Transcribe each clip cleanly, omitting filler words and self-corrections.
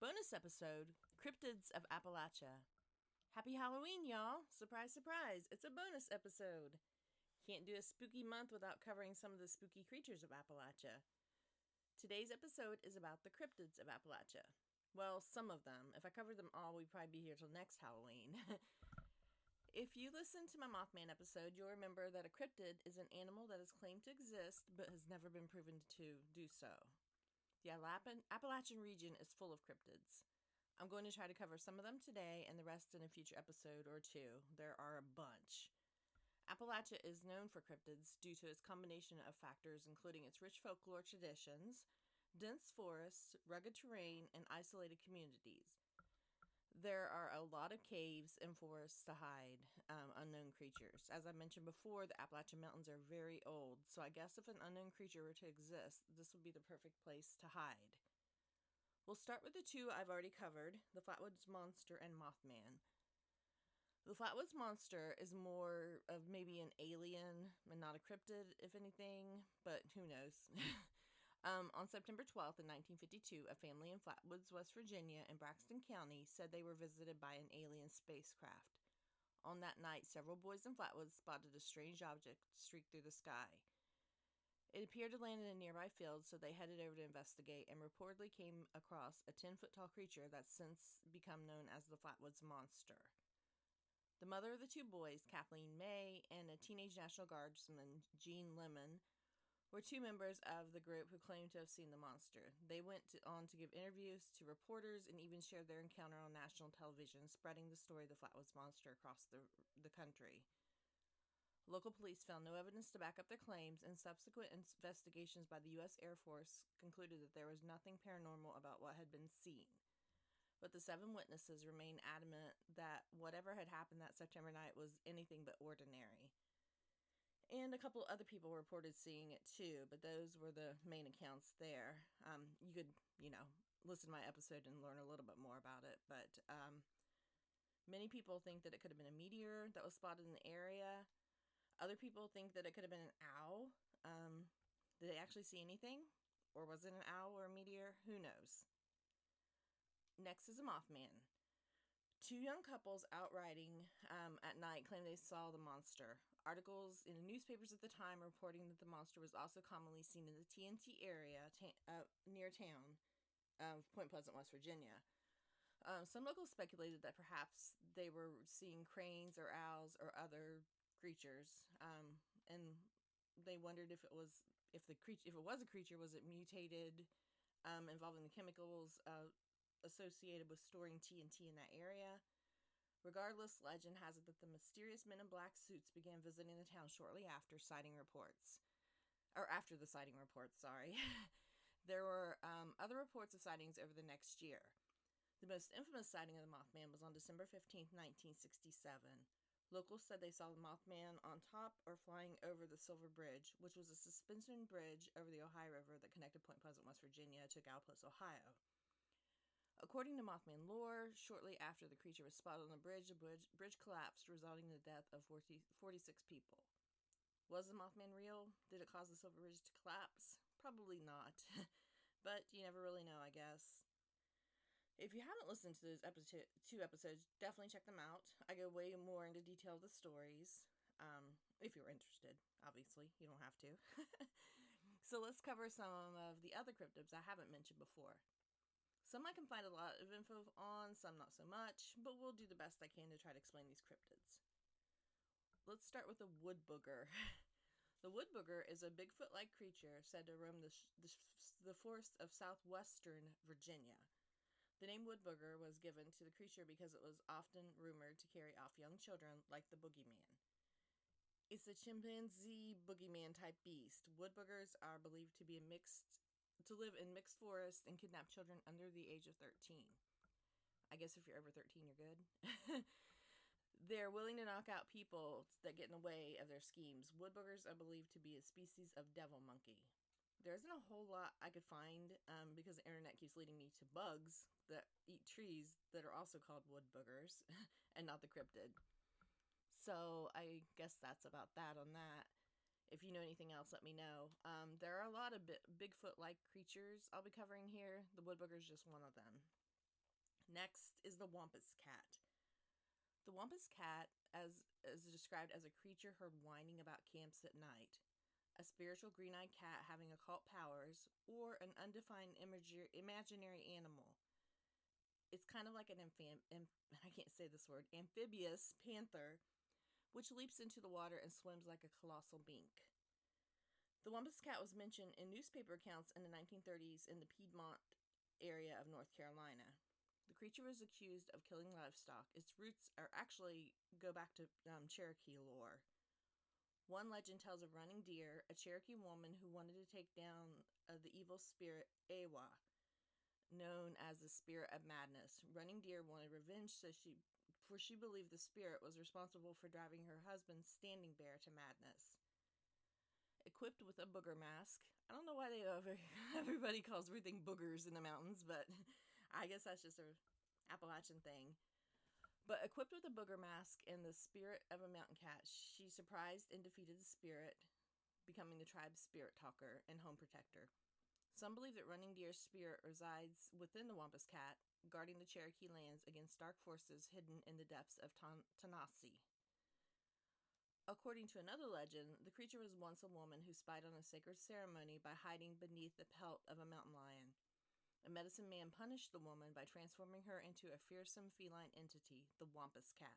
bonus episode, Cryptids of Appalachia. Happy Halloween, y'all! Surprise, surprise, it's a bonus episode. Can't do a spooky month without covering some of the spooky creatures of Appalachia. Today's episode is about the cryptids of Appalachia. Well, some of them. If I covered them all, we'd probably be here till next Halloween. If you listen to my Mothman episode, you'll remember that a cryptid is an animal that is claimed to exist, but has never been proven to do so. The Appalachian region is full of cryptids. I'm going to try to cover some of them today and the rest in a future episode or two. There are a bunch. Appalachia is known for cryptids due to its combination of factors including its rich folklore traditions, dense forests, rugged terrain, and isolated communities. There are a lot of caves and forests to hide unknown creatures. As I mentioned before, the Appalachian Mountains are very old, so I guess if an unknown creature were to exist, this would be the perfect place to hide. We'll start with the two I've already covered, the Flatwoods Monster and Mothman. The Flatwoods Monster is more of maybe an alien and not a cryptid, if anything, but who knows. On September 12th in 1952, a family in Flatwoods, West Virginia, in Braxton County, said they were visited by an alien spacecraft. On that night, several boys in Flatwoods spotted a strange object streak through the sky. It appeared to land in a nearby field, so they headed over to investigate and reportedly came across a 10-foot-tall creature that's since become known as the Flatwoods Monster. The mother of the two boys, Kathleen May, and a teenage National Guardsman, Gene Lemon, were two members of the group who claimed to have seen the monster. They went on to give interviews to reporters and even shared their encounter on national television, spreading the story of the Flatwoods Monster across the country. Local police found no evidence to back up their claims, and subsequent investigations by the U.S. Air Force concluded that there was nothing paranormal about what had been seen. But the 7 witnesses remained adamant that whatever had happened that September night was anything but ordinary. And a couple other people reported seeing it too, but those were the main accounts there. You could, listen to my episode and learn a little bit more about it, but many people think that it could have been a meteor that was spotted in the area. Other people think that it could have been an owl. Did they actually see anything? Or was it an owl or a meteor? Who knows? Next is a Mothman. 2 young couples out riding at night claim they saw the monster. Articles in the newspapers at the time reporting that the monster was also commonly seen in the TNT area near town of Point Pleasant, West Virginia. Some locals speculated that perhaps they were seeing cranes or owls or other creatures, and they wondered if it was a creature, was it mutated, involving the chemicals associated with storing TNT in that area. Regardless, legend has it that the mysterious men in black suits began visiting the town shortly after the sighting reports, sorry. There were other reports of sightings over the next year. The most infamous sighting of the Mothman was on December 15th, 1967. Locals said they saw the Mothman on top or flying over the Silver Bridge, which was a suspension bridge over the Ohio River that connected Point Pleasant, West Virginia to Gallipolis, Ohio. According to Mothman lore, shortly after the creature was spotted on the bridge collapsed, resulting in the death of 46 people. Was the Mothman real? Did it cause the Silver Bridge to collapse? Probably not. But you never really know, I guess. If you haven't listened to those 2 episodes, definitely check them out. I go way more into detail of the stories. If you're interested, obviously. You don't have to. So let's cover some of the other cryptids I haven't mentioned before. Some I can find a lot of info on, some not so much, but we'll do the best I can to try to explain these cryptids. Let's start with the wood booger. The wood booger is a Bigfoot-like creature said to roam the forests of southwestern Virginia. The name wood booger was given to the creature because it was often rumored to carry off young children like the boogeyman. It's a chimpanzee boogeyman type beast. Wood boogers are believed to live in mixed forests and kidnap children under the age of 13. I guess if you're over 13, you're good. They're willing to knock out people that get in the way of their schemes. Wood boogers are believed to be a species of devil monkey. There isn't a whole lot I could find because the internet keeps leading me to bugs that eat trees that are also called wood boogers and not the cryptid. So I guess that's about that on that. If you know anything else, let me know. There are a lot of Bigfoot-like creatures I'll be covering here. The wood booger is just one of them. Next is the Wampus Cat. The Wampus Cat is described as a creature heard whining about camps at night, a spiritual green-eyed cat having occult powers, or an undefined imaginary animal. It's kind of like I can't say this word, amphibious panther, which leaps into the water and swims like a colossal mink. The Wampus Cat was mentioned in newspaper accounts in the 1930s in the Piedmont area of North Carolina. The creature was accused of killing livestock. Its roots go back to Cherokee lore. One legend tells of Running Deer, a Cherokee woman who wanted to take down the evil spirit Awa, known as the Spirit of Madness. Running Deer wanted revenge, for she believed the spirit was responsible for driving her husband Standing Bear to madness. Equipped with a booger mask. I don't know why everybody calls everything boogers in the mountains, but I guess that's just a Appalachian thing. But equipped with a booger mask and the spirit of a mountain cat, she surprised and defeated the spirit, becoming the tribe's spirit talker and home protector. Some believe that Running Deer's spirit resides within the Wampus Cat, guarding the Cherokee lands against dark forces hidden in the depths of Tanasi. According to another legend, the creature was once a woman who spied on a sacred ceremony by hiding beneath the pelt of a mountain lion. A medicine man punished the woman by transforming her into a fearsome feline entity, the Wampus Cat.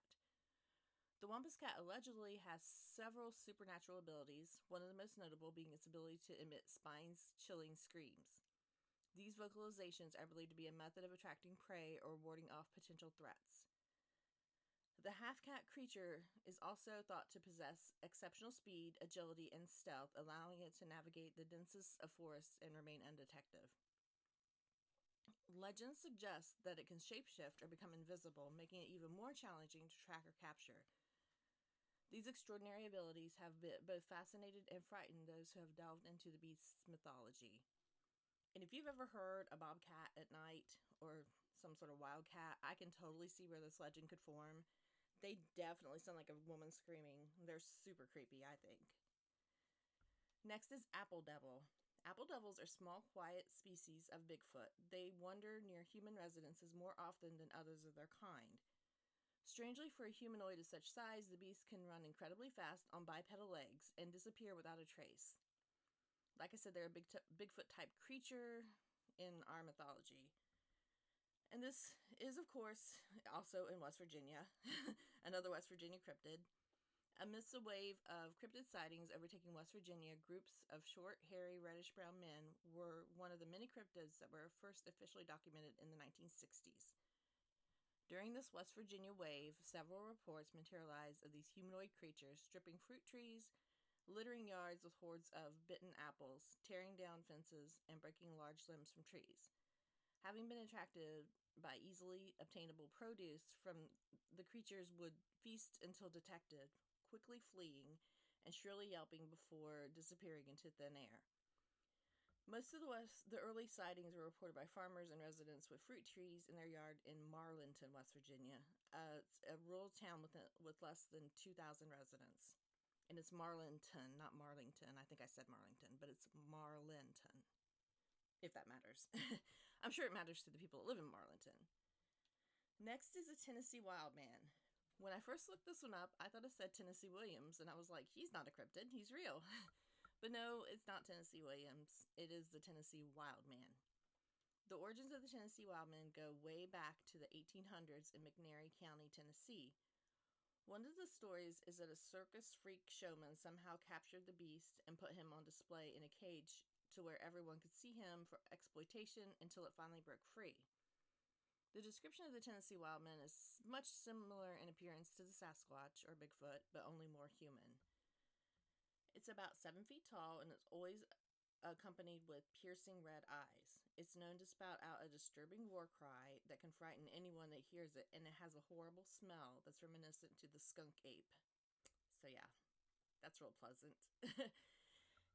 The Wampus Cat allegedly has several supernatural abilities, one of the most notable being its ability to emit spine-chilling screams. These vocalizations are believed to be a method of attracting prey or warding off potential threats. The half-cat creature is also thought to possess exceptional speed, agility, and stealth, allowing it to navigate the densest of forests and remain undetected. Legends suggest that it can shapeshift or become invisible, making it even more challenging to track or capture. These extraordinary abilities have both fascinated and frightened those who have delved into the beast's mythology. And if you've ever heard a bobcat at night or some sort of wildcat, I can totally see where this legend could form. They definitely sound like a woman screaming. They're super creepy, I think. Next is Apple Devil. Apple devils are small, quiet species of Bigfoot. They wander near human residences more often than others of their kind. Strangely, for a humanoid of such size, the beast can run incredibly fast on bipedal legs and disappear without a trace. Like I said, they're a Bigfoot-type creature in our mythology. And this is, of course, also in West Virginia, another West Virginia cryptid. Amidst a wave of cryptid sightings overtaking West Virginia, groups of short, hairy, reddish-brown men were one of the many cryptids that were first officially documented in the 1960s. During this West Virginia wave, several reports materialized of these humanoid creatures stripping fruit trees, littering yards with hordes of bitten apples, tearing down fences, and breaking large limbs from trees. Having been attracted by easily obtainable produce from the creatures would feast until detected, quickly fleeing and shrilly yelping before disappearing into thin air. Most of the early sightings were reported by farmers and residents with fruit trees in their yard in Marlinton, West Virginia. It's a rural town with less than 2,000 residents. And it's Marlinton, not Marlington. I think I said Marlington, but it's Marlinton, if that matters. I'm sure it matters to the people that live in Marlinton. Next is a Tennessee Wildman. When I first looked this one up, I thought it said Tennessee Williams, and I was like, he's not a cryptid, he's real. But no, it's not Tennessee Williams. It is the Tennessee Wildman. The origins of the Tennessee Wildman go way back to the 1800s in McNairy County, Tennessee. One of the stories is that a circus freak showman somehow captured the beast and put him on display in a cage to where everyone could see him for exploitation until it finally broke free. The description of the Tennessee Wildman is much similar in appearance to the Sasquatch or Bigfoot, but only more human. It's about 7 feet tall and it's always accompanied with piercing red eyes. It's known to spout out a disturbing war cry that can frighten anyone that hears it, and it has a horrible smell that's reminiscent to the skunk ape. So yeah, that's real pleasant.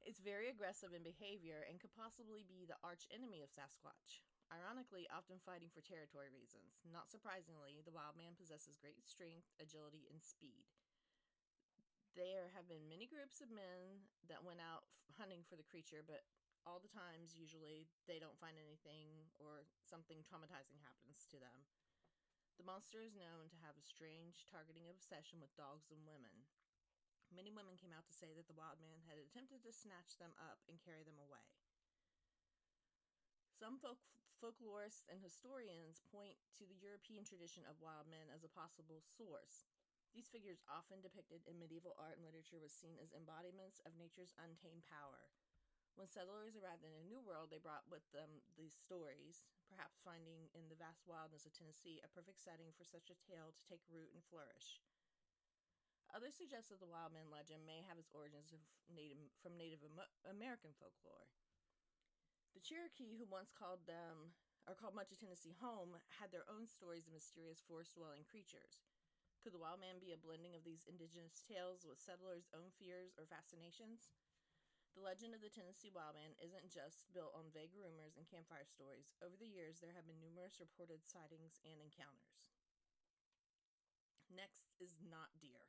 It's very aggressive in behavior and could possibly be the arch enemy of Sasquatch. Ironically, often fighting for territory reasons. Not surprisingly, the wild man possesses great strength, agility, and speed. There have been many groups of men that went out hunting for the creature, but all the times, usually, they don't find anything or something traumatizing happens to them. The monster is known to have a strange targeting obsession with dogs and women. Many women came out to say that the wild man had attempted to snatch them up and carry them away. Some folklorists and historians point to the European tradition of wild men as a possible source. These figures, often depicted in medieval art and literature, were seen as embodiments of nature's untamed power. When settlers arrived in a new world, they brought with them these stories, perhaps finding in the vast wildness of Tennessee a perfect setting for such a tale to take root and flourish. Others suggest that the wild man legend may have its origins from Native American folklore. The Cherokee, who once called much of Tennessee home, had their own stories of mysterious forest-dwelling creatures. Could the wild man be a blending of these indigenous tales with settlers' own fears or fascinations? The legend of the Tennessee wild man isn't just built on vague rumors and campfire stories. Over the years, there have been numerous reported sightings and encounters. Next is knot deer.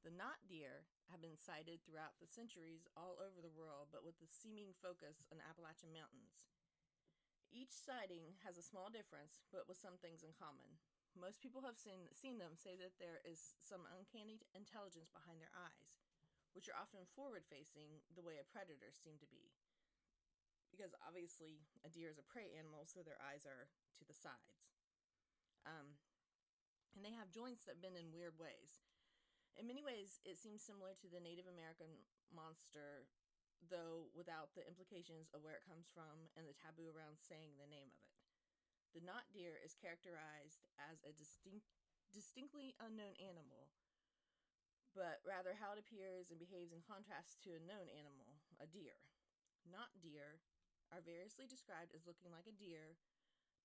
The knot deer have been sighted throughout the centuries all over the world, but with a seeming focus on Appalachian mountains. Each sighting has a small difference, but with some things in common. Most people have seen them say that there is some uncanny intelligence behind their eyes, which are often forward-facing the way a predator seem to be. Because obviously a deer is a prey animal, so their eyes are to the sides. And they have joints that bend in weird ways. In many ways, it seems similar to the Native American monster, though without the implications of where it comes from and the taboo around saying the name of it. The knot deer is characterized as a distinctly unknown animal, but rather how it appears and behaves in contrast to a known animal, a deer. Knot deer are variously described as looking like a deer,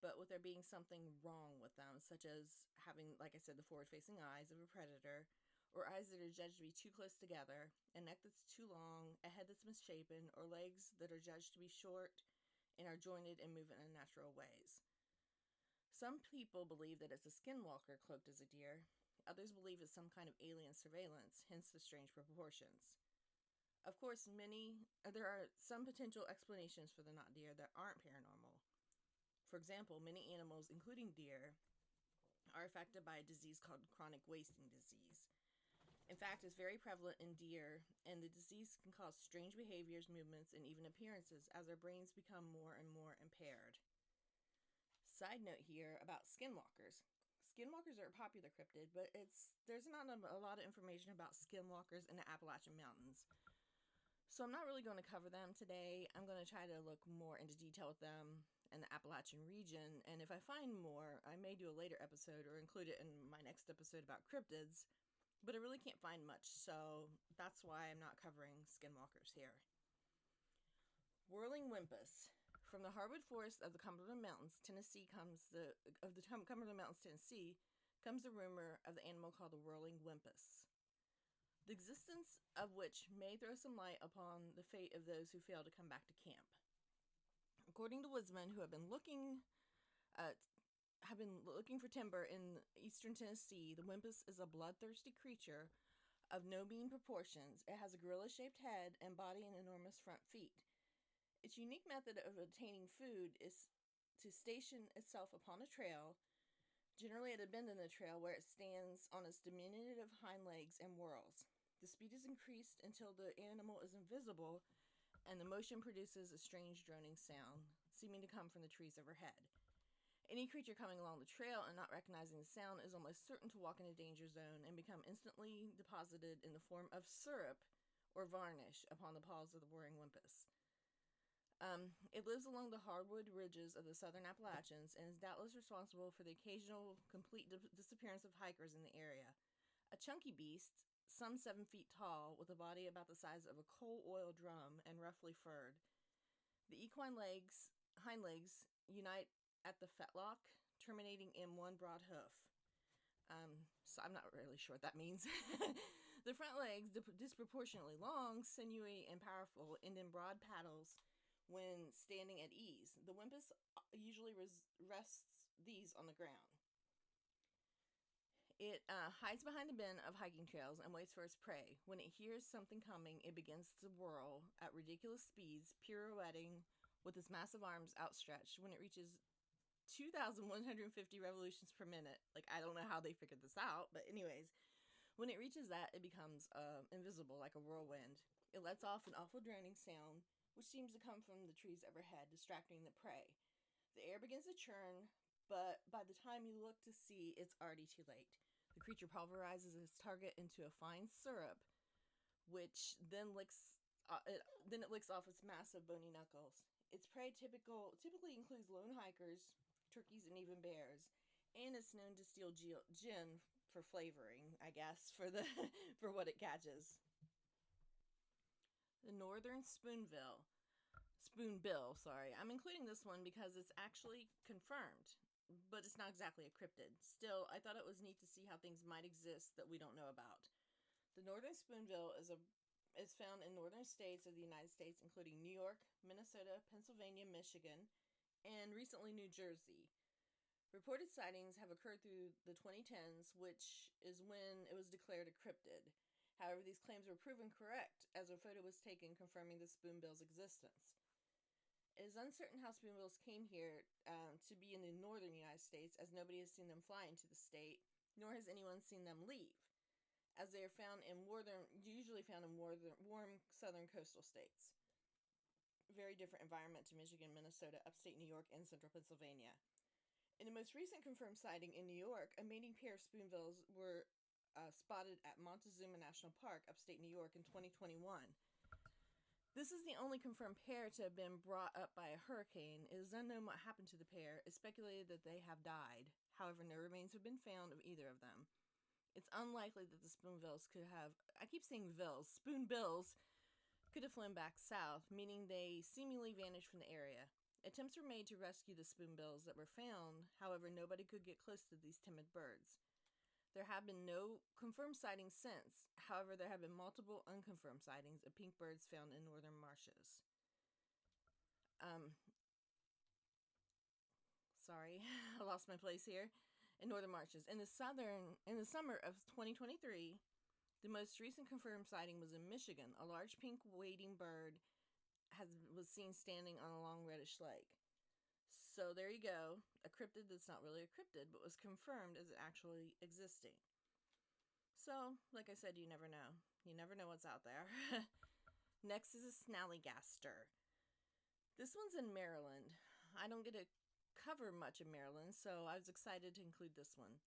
but with there being something wrong with them, such as having, like I said, the forward-facing eyes of a predator, or eyes that are judged to be too close together, a neck that's too long, a head that's misshapen, or legs that are judged to be short and are jointed and move in unnatural ways. Some people believe that it's a skinwalker cloaked as a deer. Others believe it's some kind of alien surveillance, hence the strange proportions. Of course, there are some potential explanations for the knot deer that aren't paranormal. For example, many animals, including deer, are affected by a disease called chronic wasting disease. In fact, it's very prevalent in deer, and the disease can cause strange behaviors, movements, and even appearances as their brains become more and more impaired. Side note here about skinwalkers. Skinwalkers are a popular cryptid, but there's not a lot of information about skinwalkers in the Appalachian Mountains. So I'm not really going to cover them today. I'm going to try to look more into detail with them in the Appalachian region, and if I find more, I may do a later episode or include it in my next episode about cryptids. But I really can't find much, so that's why I'm not covering skinwalkers here. Whirling Whimpus. From the hardwood forest of the Cumberland Mountains, Tennessee, comes the rumor of the animal called the whirling whimpus, the existence of which may throw some light upon the fate of those who fail to come back to camp. According to woodsmen who have been looking for timber in eastern Tennessee, the whimpus is a bloodthirsty creature of no mean proportions. It has a gorilla-shaped head and body and enormous front feet. Its unique method of obtaining food is to station itself upon a trail, generally at a bend in the trail, where it stands on its diminutive hind legs and whirls. The speed is increased until the animal is invisible, and the motion produces a strange droning sound, seeming to come from the trees overhead. Any creature coming along the trail and not recognizing the sound is almost certain to walk in a danger zone and become instantly deposited in the form of syrup or varnish upon the paws of the whirling whimpus. It lives along the hardwood ridges of the southern Appalachians and is doubtless responsible for the occasional complete disappearance of hikers in the area. A chunky beast, some 7 feet tall, with a body about the size of a coal oil drum and roughly furred. The equine hind legs unite at the fetlock, terminating in one broad hoof. So I'm not really sure what that means. The front legs, disproportionately long, sinewy, and powerful, end in broad paddles when standing at ease. The whimpus usually rests these on the ground. It hides behind the bend of hiking trails and waits for its prey. When it hears something coming, it begins to whirl at ridiculous speeds, pirouetting with its massive arms outstretched. When it reaches 2,150 revolutions per minute. Like, I don't know how they figured this out, but anyways, when it reaches that, it becomes invisible, like a whirlwind. It lets off an awful droning sound, which seems to come from the trees overhead, distracting the prey. The air begins to churn, but by the time you look to see, it's already too late. The creature pulverizes its target into a fine syrup, which then it licks off its massive bony knuckles. Its prey typically includes lone hikers, turkeys, and even bears, and it's known to steal gin for flavoring, I guess, for the for what it catches. The northern spoonbill, sorry. I'm including this one because it's actually confirmed, but it's not exactly a cryptid. Still, I thought it was neat to see how things might exist that we don't know about. The northern spoonbill is found in northern states of the United States, including New York, Minnesota, Pennsylvania, Michigan, and recently New Jersey. Reported sightings have occurred through the 2010s, which is when it was declared a cryptid. However, these claims were proven correct, as a photo was taken confirming the spoonbill's existence. It is uncertain how spoonbills came here to be in the northern United States, as nobody has seen them fly into the state, nor has anyone seen them leave, as they are usually found in warm southern coastal states. Very different environment to Michigan, Minnesota, upstate New York, and central Pennsylvania. In the most recent confirmed sighting in New York, a mating pair of spoonbills were spotted at Montezuma National Park, upstate New York, in 2021. This is the only confirmed pair to have been brought up by a hurricane. It is unknown what happened to the pair. It's speculated that they have died. However, no remains have been found of either of them. It's unlikely that the spoonbills could have... I keep saying spoonbills could have flown back south, meaning they seemingly vanished from the area. Attempts were made to rescue the spoonbills that were found. However, nobody could get close to these timid birds. There have been no confirmed sightings since. However, there have been multiple unconfirmed sightings of pink birds found in northern marshes. Sorry, I lost my place here. In northern marshes. In the summer of 2023, the most recent confirmed sighting was in Michigan. A large pink wading bird was seen standing on a long reddish lake. So there you go. A cryptid that's not really a cryptid, but was confirmed as actually existing. So, like I said, you never know. You never know what's out there. Next is a snallygaster. This one's in Maryland. I don't get to cover much of Maryland, so I was excited to include this one.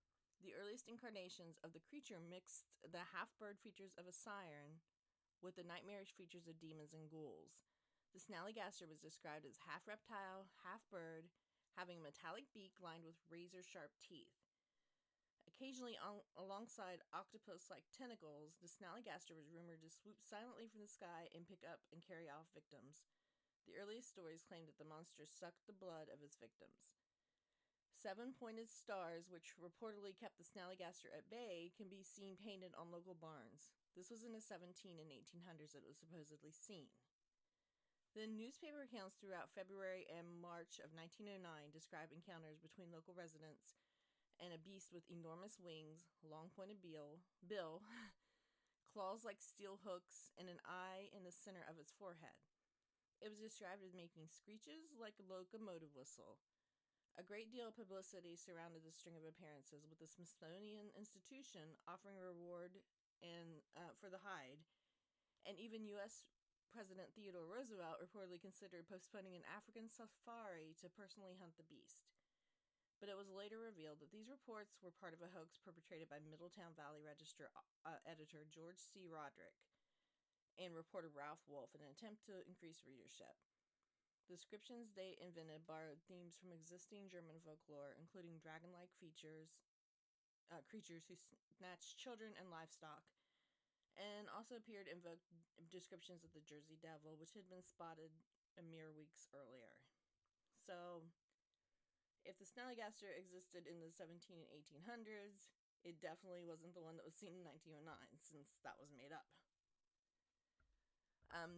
The earliest incarnations of the creature mixed the half-bird features of a siren with the nightmarish features of demons and ghouls. The snallygaster was described as half reptile, half bird, having a metallic beak lined with razor-sharp teeth. Occasionally, alongside octopus-like tentacles, the snallygaster was rumored to swoop silently from the sky and pick up and carry off victims. The earliest stories claimed that the monster sucked the blood of its victims. 7 pointed stars, which reportedly kept the snallygaster at bay, can be seen painted on local barns. This was in the 17 and 1800s that it was supposedly seen. Then newspaper accounts throughout February and March of 1909 describe encounters between local residents and a beast with enormous wings, long pointed bill, claws like steel hooks, and an eye in the center of its forehead. It was described as making screeches like a locomotive whistle. A great deal of publicity surrounded the string of appearances, with the Smithsonian Institution offering a reward for the hide, and even U.S. President Theodore Roosevelt reportedly considered postponing an African safari to personally hunt the beast. But it was later revealed that these reports were part of a hoax perpetrated by Middletown Valley Register editor George C. Roderick and reporter Ralph Wolf in an attempt to increase readership. The descriptions they invented borrowed themes from existing German folklore, including dragon-like creatures who snatched children and livestock, and also appeared to invoke descriptions of the Jersey Devil, which had been spotted a mere weeks earlier. So, if the snallygaster existed in the 17 and 1800s, it definitely wasn't the one that was seen in 1909, since that was made up.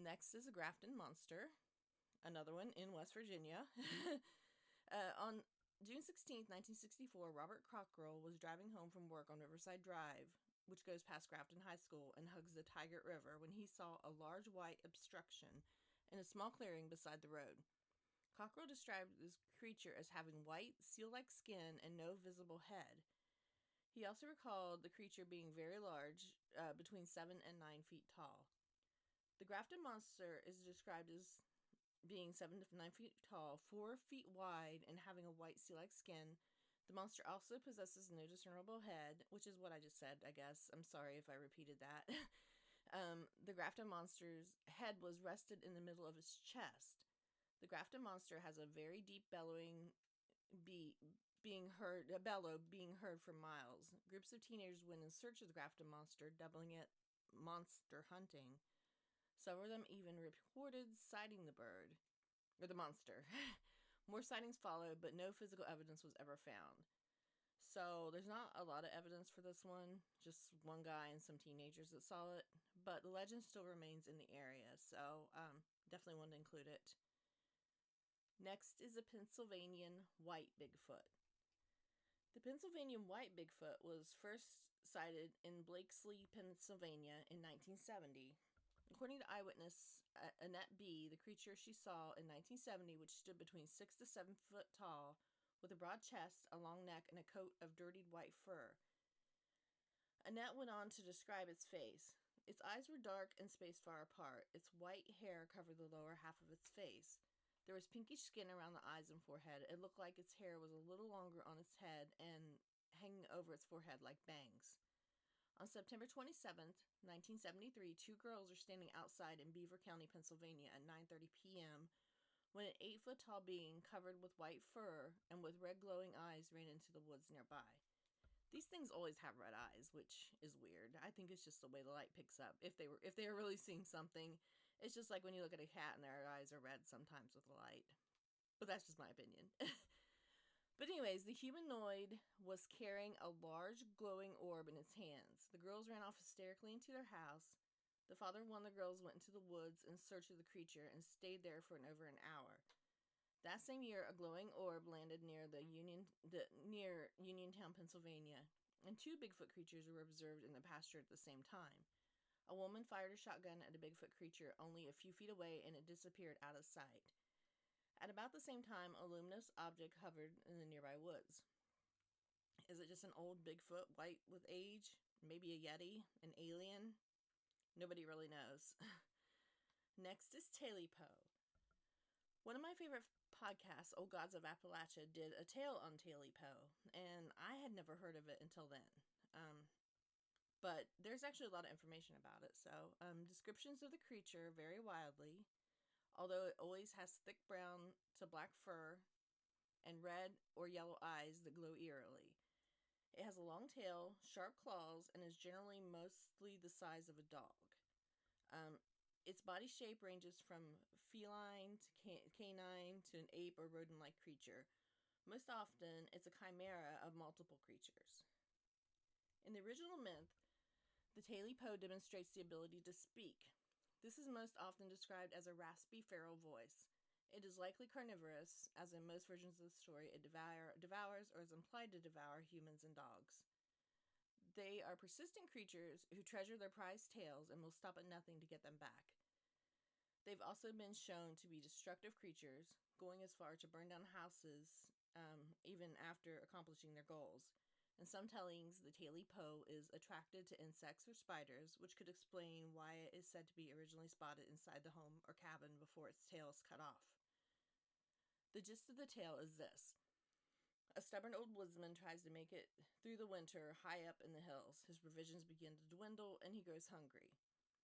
Next is a Grafton monster, another one in West Virginia. On June 16, 1964, Robert Cockrell was driving home from work on Riverside Drive, which goes past Grafton High School and hugs the Tigert River, when he saw a large white obstruction in a small clearing beside the road. Cockrell described this creature as having white, seal-like skin and no visible head. He also recalled the creature being very large, between 7 and 9 feet tall. The grafted monster is described as being 7 to 9 feet tall, 4 feet wide, and having a white seal-like skin. The monster also possesses no discernible head, which is what I just said, I guess. I'm sorry if I repeated that. The grafted monster's head was rested in the middle of its chest. The grafted monster has a very deep bellowing being heard for miles. Groups of teenagers went in search of the grafted monster, doubling it monster hunting. Several of them even reported sighting the bird, or the monster. More sightings followed, but no physical evidence was ever found. So there's not a lot of evidence for this one, just one guy and some teenagers that saw it, but the legend still remains in the area, so definitely want to include it. Next is the Pennsylvanian White Bigfoot. The Pennsylvanian White Bigfoot was first sighted in Blakesley, Pennsylvania in 1970. According to eyewitness Annette B., the creature she saw in 1970, which stood between 6 to 7 foot tall, with a broad chest, a long neck, and a coat of dirtied white fur. Annette went on to describe its face. Its eyes were dark and spaced far apart. Its white hair covered the lower half of its face. There was pinkish skin around the eyes and forehead. It looked like its hair was a little longer on its head and hanging over its forehead like bangs. On September 27th, 1973, 2 girls were standing outside in Beaver County, Pennsylvania at 9:30 p.m. when an 8-foot-tall being covered with white fur and with red glowing eyes ran into the woods nearby. These things always have red eyes, which is weird. I think it's just the way the light picks up. If they are really seeing something, it's just like when you look at a cat and their eyes are red sometimes with the light. But that's just my opinion. But anyways, the humanoid was carrying a large glowing orb in its hands. The girls ran off hysterically into their house. The father of one of the girls went into the woods in search of the creature and stayed there for over an hour. That same year, a glowing orb landed near Uniontown, Pennsylvania, and 2 Bigfoot creatures were observed in the pasture at the same time. A woman fired a shotgun at a Bigfoot creature only a few feet away, and it disappeared out of sight. At about the same time, a luminous object hovered in the nearby woods. Is it just an old Bigfoot, white with age? Maybe a Yeti? An alien? Nobody really knows. Next is Tailypo. One of my favorite podcasts, Old Gods of Appalachia, did a tale on Tailypo, and I had never heard of it until then. But there's actually a lot of information about it, so descriptions of the creature vary wildly, although it always has thick brown to black fur and red or yellow eyes that glow eerily. It has a long tail, sharp claws, and is generally mostly the size of a dog. Its body shape ranges from feline to canine to an ape or rodent-like creature. Most often, it's a chimera of multiple creatures. In the original myth, the Tailypo demonstrates the ability to speak. This is most often described as a raspy, feral voice. It is likely carnivorous, as in most versions of the story, it devours or is implied to devour humans and dogs. They are persistent creatures who treasure their prized tails and will stop at nothing to get them back. They've also been shown to be destructive creatures, going as far to burn down houses, even after accomplishing their goals. In some tellings, the Tailypo is attracted to insects or spiders, which could explain why it is said to be originally spotted inside the home or cabin before its tail is cut off. The gist of the tale is this. A stubborn old woodsman tries to make it through the winter high up in the hills. His provisions begin to dwindle, and he grows hungry.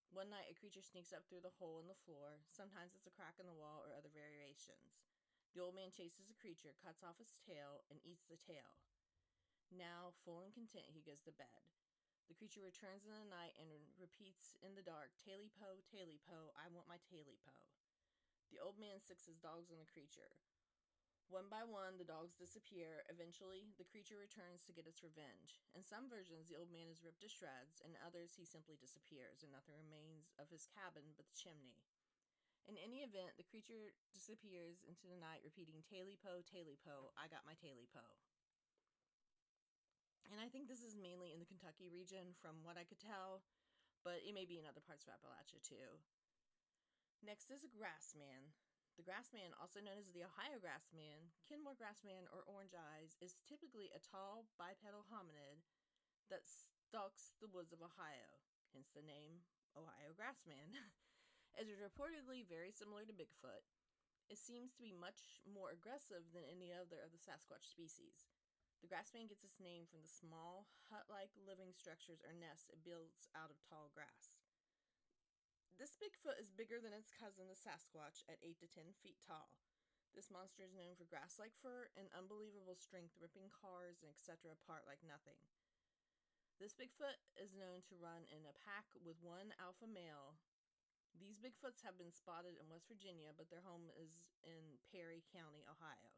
One night, a creature sneaks up through the hole in the floor. Sometimes it's a crack in the wall or other variations. The old man chases the creature, cuts off its tail, and eats the tail. Now, full and content, he goes to bed. The creature returns in the night and repeats in the dark, "Tailypo, Tailypo, I want my Tailypo." The old man sticks his dogs on the creature. One by one, the dogs disappear. Eventually, the creature returns to get its revenge. In some versions, the old man is ripped to shreds. In others, he simply disappears, and nothing remains of his cabin but the chimney. In any event, the creature disappears into the night, repeating, "Tailypo, Tailypo, I got my Tailypo." And I think this is mainly in the Kentucky region, from what I could tell, but it may be in other parts of Appalachia, too. Next is a grass man. The grassman, also known as the Ohio grassman, Kenmore grassman, or orange eyes, is typically a tall bipedal hominid that stalks the woods of Ohio, hence the name Ohio grassman. It is reportedly very similar to Bigfoot. It seems to be much more aggressive than any other of the Sasquatch species. The grassman gets its name from the small, hut-like living structures or nests it builds out of tall grass. This Bigfoot is bigger than its cousin, the Sasquatch, at 8 to 10 feet tall. This monster is known for grass-like fur and unbelievable strength, ripping cars and etc. apart like nothing. This Bigfoot is known to run in a pack with one alpha male. These Bigfoots have been spotted in West Virginia, but their home is in Perry County, Ohio.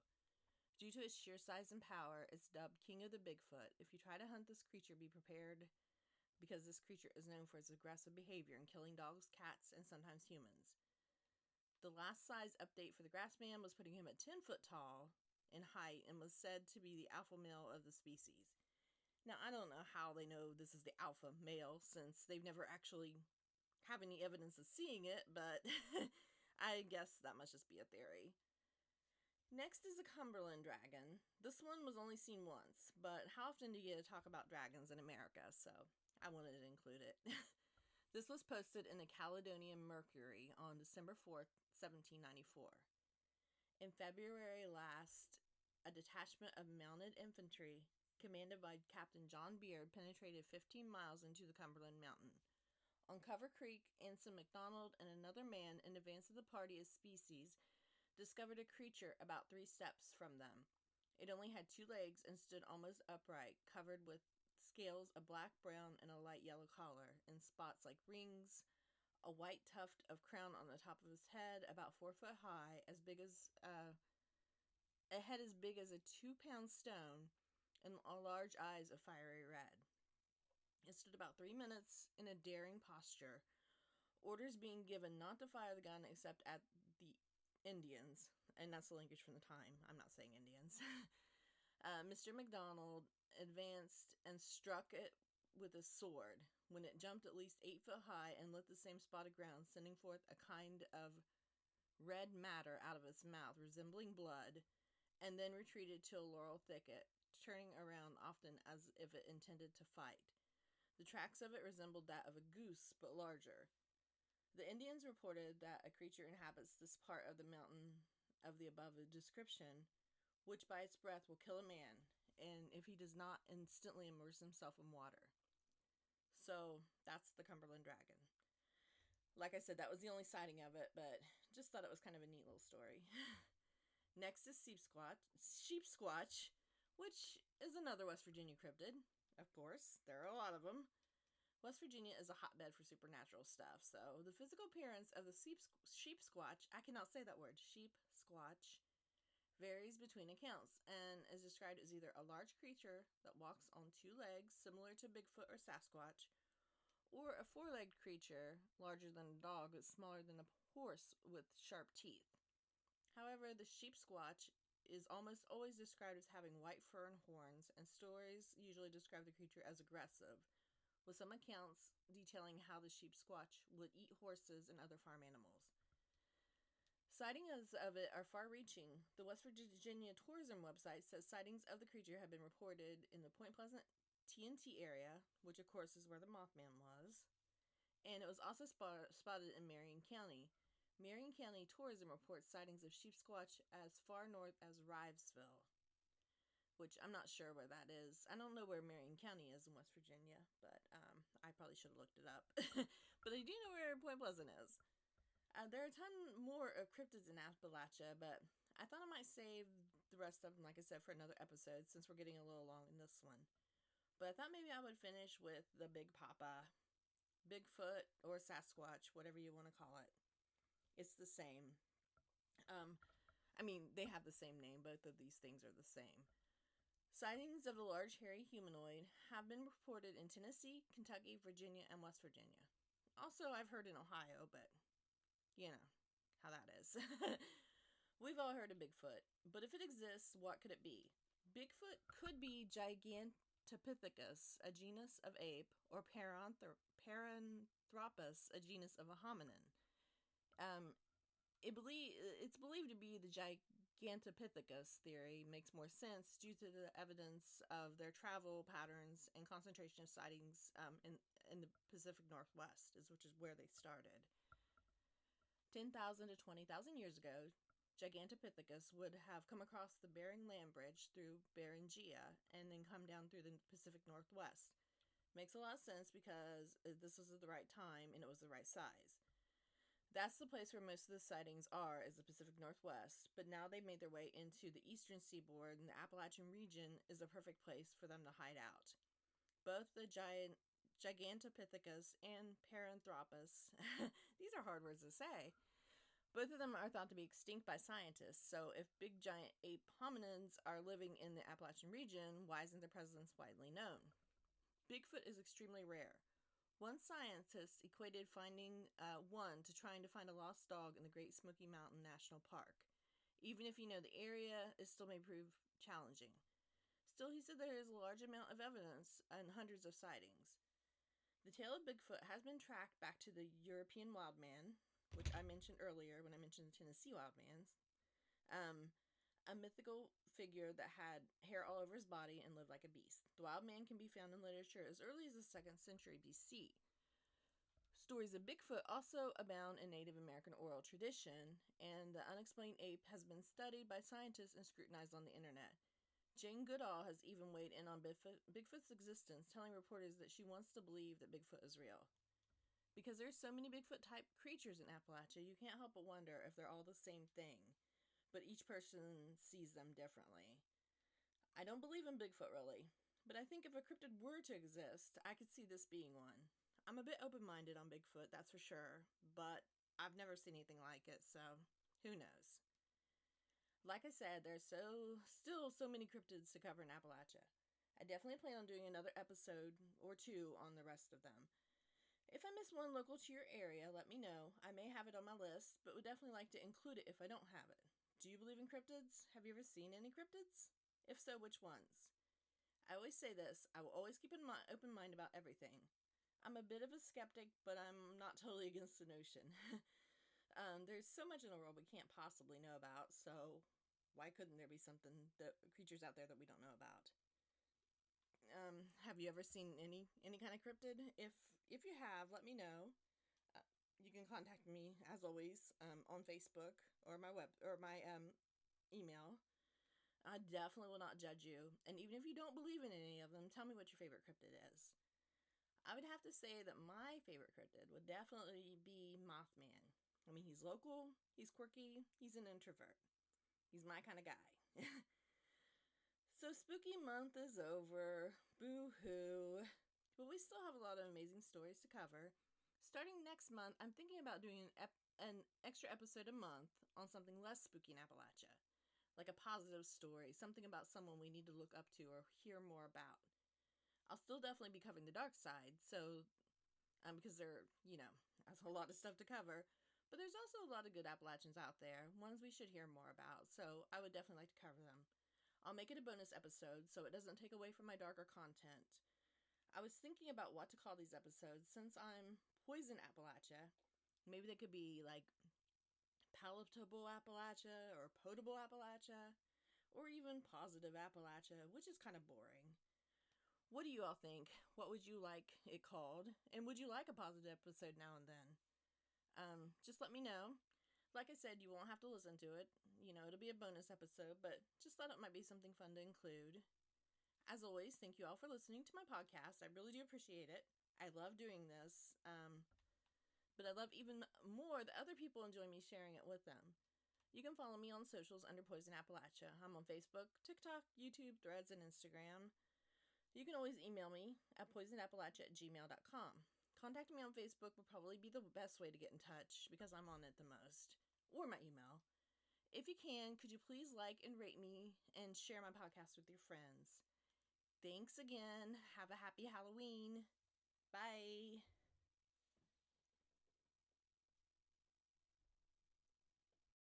Due to its sheer size and power, it's dubbed King of the Bigfoot. If you try to hunt this creature, be prepared, because this creature is known for its aggressive behavior in killing dogs, cats, and sometimes humans. The last size update for the grassman was putting him at 10 foot tall in height and was said to be the alpha male of the species. Now, I don't know how they know this is the alpha male, since they've never actually have any evidence of seeing it, but I guess that must just be a theory. Next is the Cumberland dragon. This one was only seen once, but how often do you get to talk about dragons in America, so I wanted to include it. This was posted in the Caledonian Mercury on December 4th, 1794. In February last, a detachment of mounted infantry, commanded by Captain John Beard, penetrated 15 miles into the Cumberland Mountain. On Cover Creek, Ensign McDonald and another man in advance of the party as species discovered a creature about 3 steps from them. It only had 2 legs and stood almost upright, covered with scales of black, brown, and a light yellow color, in spots like rings, a white tuft of crown on the top of his head, about 4 foot high, as big as a head as big as a 2-pound stone, and large eyes of fiery red. It stood about 3 minutes in a daring posture, orders being given not to fire the gun except at the Indians, and that's the language from the time. I'm not saying Indians. Mr. McDonald advanced and struck it with a sword, when it jumped at least 8 foot high and lit the same spot of ground, sending forth a kind of red matter out of its mouth, resembling blood, and then retreated to a laurel thicket, turning around often as if it intended to fight. The tracks of it resembled that of a goose, but larger. The Indians reported that a creature inhabits this part of the mountain of the above description, which by its breath will kill a man, and if he does not instantly immerse himself in water. So that's the Cumberland dragon. Like I said, that was the only sighting of it, but just thought it was kind of a neat little story. Next is sheep squatch, which is another West Virginia cryptid. Of course, there are a lot of them. West Virginia is a hotbed for supernatural stuff, so the physical appearance of the sheep squatch, I cannot say that word, sheep squatch, varies between accounts, and is described as either a large creature that walks on 2 legs, similar to Bigfoot or Sasquatch, or a 4-legged creature, larger than a dog but smaller than a horse with sharp teeth. However, the sheep squatch is almost always described as having white fur and horns, and stories usually describe the creature as aggressive, with some accounts detailing how the sheep squatch would eat horses and other farm animals. Sightings of it are far-reaching. The West Virginia tourism website says sightings of the creature have been reported in the Point Pleasant TNT area, which of course is where the Mothman was, and it was also spotted in Marion County. Marion County tourism reports sightings of sheep squatch as far north as Rivesville, which I'm not sure where that is. I don't know where Marion County is in West Virginia, but I probably should have looked it up. But I do know where Point Pleasant is. There are a ton more of cryptids in Appalachia, but I thought I might save the rest of them, like I said, for another episode, since we're getting a little long in this one. But I thought maybe I would finish with the Big Papa, Bigfoot, or Sasquatch, whatever you want to call it. It's the same. They have the same name. Both of these things are the same. Sightings of the large hairy humanoid have been reported in Tennessee, Kentucky, Virginia, and West Virginia. Also, I've heard in Ohio, but you know how that is. We've all heard of Bigfoot, but if it exists, what could it be? Bigfoot could be Gigantopithecus, a genus of ape, or Paranthropus, a genus of a hominin. It's believed to be the Gigantopithecus theory makes more sense due to the evidence of their travel patterns and concentration of sightings in the Pacific Northwest, which is where they started. 10,000 to 20,000 years ago, Gigantopithecus would have come across the Bering Land Bridge through Beringia and then come down through the Pacific Northwest. Makes a lot of sense because this was at the right time and it was the right size. That's the place where most of the sightings are, is the Pacific Northwest, but now they've made their way into the eastern seaboard, and the Appalachian region is a perfect place for them to hide out. Both the Gigantopithecus and Paranthropus, these are hard words to say, both of them are thought to be extinct by scientists, so if big giant ape hominins are living in the Appalachian region, why isn't their presence widely known? Bigfoot is extremely rare. One scientist equated finding one to trying to find a lost dog in the Great Smoky Mountain National Park. Even if you know the area, it still may prove challenging. Still, he said there is a large amount of evidence and hundreds of sightings. The tale of Bigfoot has been tracked back to the European wildman, which I mentioned earlier when I mentioned the Tennessee wildmans. A mythical figure that had hair all over his body and lived like a beast. The wild man can be found in literature as early as the 2nd century BC. Stories of Bigfoot also abound in Native American oral tradition, and the unexplained ape has been studied by scientists and scrutinized on the internet. Jane Goodall has even weighed in on Bigfoot's existence, telling reporters that she wants to believe that Bigfoot is real. Because there's so many Bigfoot-type creatures in Appalachia, you can't help but wonder if they're all the same thing, but each person sees them differently. I don't believe in Bigfoot, really, but I think if a cryptid were to exist, I could see this being one. I'm a bit open-minded on Bigfoot, that's for sure, but I've never seen anything like it, so who knows? Like I said, there's still so many cryptids to cover in Appalachia. I definitely plan on doing another episode or two on the rest of them. If I miss one local to your area, let me know. I may have it on my list, but would definitely like to include it if I don't have it. Do you believe in cryptids? Have you ever seen any cryptids? If so, which ones? I always say this, I will always keep an open mind about everything. I'm a bit of a skeptic, but I'm not totally against the notion. There's so much in the world we can't possibly know about, so why couldn't there be creatures out there that we don't know about? Have you ever seen any kind of cryptid? If you have, let me know. You can contact me, as always, on Facebook or my email. I definitely will not judge you. And even if you don't believe in any of them, tell me what your favorite cryptid is. I would have to say that my favorite cryptid would definitely be Mothman. I mean, he's local, he's quirky, he's an introvert. He's my kind of guy. So spooky month is over. Boo-hoo. But we still have a lot of amazing stories to cover. Starting next month, I'm thinking about doing an extra episode a month on something less spooky in Appalachia. Like a positive story, something about someone we need to look up to or hear more about. I'll still definitely be covering the dark side, so because that's a lot of stuff to cover. But there's also a lot of good Appalachians out there, ones we should hear more about, so I would definitely like to cover them. I'll make it a bonus episode so it doesn't take away from my darker content. I was thinking about what to call these episodes since I'm Poison Appalachia. Maybe they could be like Palatable Appalachia or Potable Appalachia or even Positive Appalachia, which is kind of boring. What do you all think? What would you like it called? And would you like a positive episode now and then? Just let me know. Like I said, you won't have to listen to it. It'll be a bonus episode, but just thought it might be something fun to include. As always, thank you all for listening to my podcast. I really do appreciate it. I love doing this. But I love even more that other people enjoy me sharing it with them. You can follow me on socials under Poison Appalachia. I'm on Facebook, TikTok, YouTube, Threads, and Instagram. You can always email me at poisonappalachia@gmail.com. Contacting me on Facebook would probably be the best way to get in touch because I'm on it the most. Or my email. If you can, could you please like and rate me and share my podcast with your friends? Thanks again. Have a happy Halloween. Bye.